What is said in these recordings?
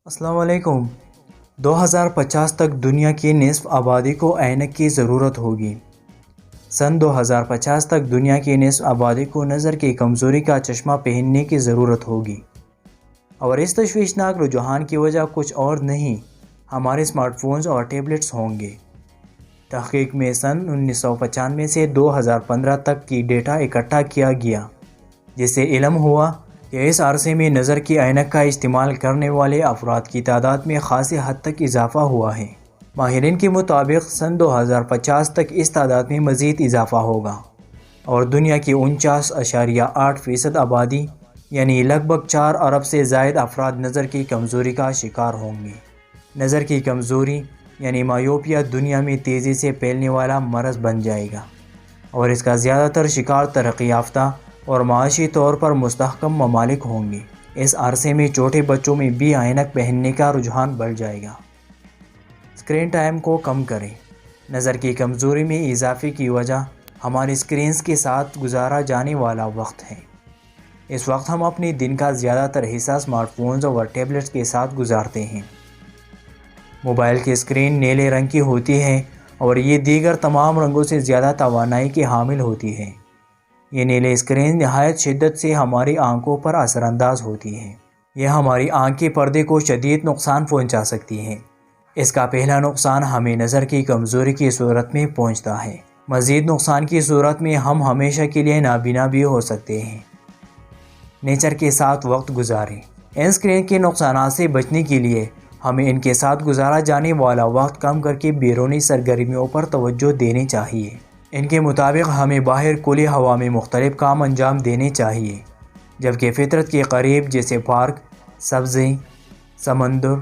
السلام علیکم۔ 2050 تک دنیا کی نصف آبادی کو عینک کی ضرورت ہوگی۔ سن 2050 تک دنیا کی نصف آبادی کو نظر کی کمزوری کا چشمہ پہننے کی ضرورت ہوگی، اور اس تشویشناک رجحان کی وجہ کچھ اور نہیں، ہمارے اسمارٹ فونز اور ٹیبلٹس ہوں گے۔ تحقیق میں سن 1995 سے 2015 تک کی ڈیٹا اکٹھا کیا گیا، جس سے علم ہوا کہ اس عرصے میں نظر کی عینک کا استعمال کرنے والے افراد کی تعداد میں خاصی حد تک اضافہ ہوا ہے۔ ماہرین کے مطابق سن 2050 تک اس تعداد میں مزید اضافہ ہوگا، اور دنیا کی 49.8% آبادی یعنی لگ بھگ 4 ارب سے زائد افراد نظر کی کمزوری کا شکار ہوں گے۔ نظر کی کمزوری یعنی مایوپیا دنیا میں تیزی سے پھیلنے والا مرض بن جائے گا، اور اس کا زیادہ تر شکار ترقی یافتہ اور معاشی طور پر مستحکم ممالک ہوں گے۔ اس عرصے میں چھوٹے بچوں میں بھی عینک پہننے کا رجحان بڑھ جائے گا۔ اسکرین ٹائم کو کم کریں۔ نظر کی کمزوری میں اضافے کی وجہ ہماری اسکرینز کے ساتھ گزارا جانے والا وقت ہے۔ اس وقت ہم اپنے دن کا زیادہ تر حصہ اسمارٹ فونز اور ٹیبلٹس کے ساتھ گزارتے ہیں۔ موبائل کی اسکرین نیلے رنگ کی ہوتی ہے، اور یہ دیگر تمام رنگوں سے زیادہ توانائی کی حامل ہوتی ہے۔ یہ نیلے اسکرین نہایت شدت سے ہماری آنکھوں پر اثر انداز ہوتی ہے۔ یہ ہماری آنکھ کے پردے کو شدید نقصان پہنچا سکتی ہے۔ اس کا پہلا نقصان ہمیں نظر کی کمزوری کی صورت میں پہنچتا ہے۔ مزید نقصان کی صورت میں ہم ہمیشہ کے لیے نابینا بھی ہو سکتے ہیں۔ نیچر کے ساتھ وقت گزاریں۔ ان اسکرین کے نقصانات سے بچنے کے لیے ہمیں ان کے ساتھ گزارا جانے والا وقت کم کر کے بیرونی سرگرمیوں پر توجہ دینی چاہیے۔ ان کے مطابق ہمیں باہر کھلی ہوا میں مختلف کام انجام دینے چاہیے، جبکہ فطرت کے قریب جیسے پارک، سبزیں، سمندر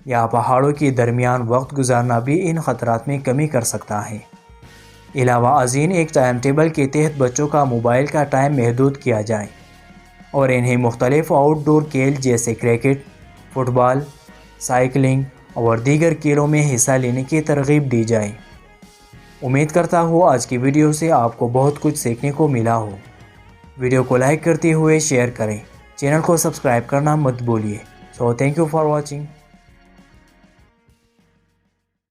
یا پہاڑوں کے درمیان وقت گزارنا بھی ان خطرات میں کمی کر سکتا ہے۔ علاوہ ازیں ایک ٹائم ٹیبل کے تحت بچوں کا موبائل کا ٹائم محدود کیا جائے، اور انہیں مختلف آؤٹ ڈور کھیل جیسے کرکٹ، فٹ بال، سائیکلنگ اور دیگر کھیلوں میں حصہ لینے کی ترغیب دی جائے۔ امید کرتا ہوں آج کی ویڈیو سے آپ کو بہت کچھ سیکھنے کو ملا ہو۔ ویڈیو کو لائک کرتے ہوئے شیئر کریں، چینل کو سبسکرائب کرنا مت بھولیے۔ Thank you for watching.